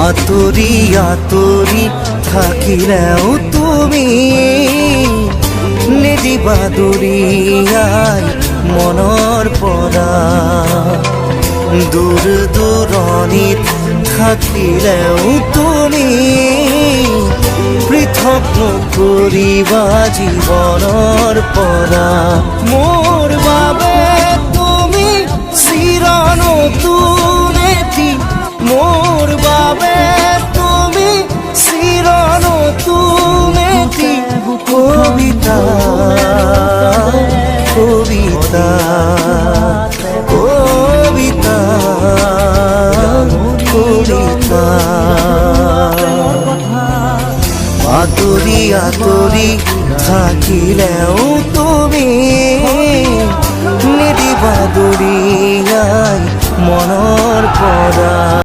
আতরি আতরি থাকিলেও তুমি নিদিবা দূৰিয়াই মনৰ পৰা। দূৰ দূৰণিত থাকিলেও তুমি পৃথক নকৰিবা জীৱনৰ পৰা। মোৰ বাবে তুমি চিৰ নতুন এটি, মোৰ বাবে তুমি চিৰ নতুন এটি কবিতা কবিতা কবিতা কবিতা। আতৰি আতৰি থাকিলেও তুমি নিদিবা দূৰিয়াই মনৰ পৰা।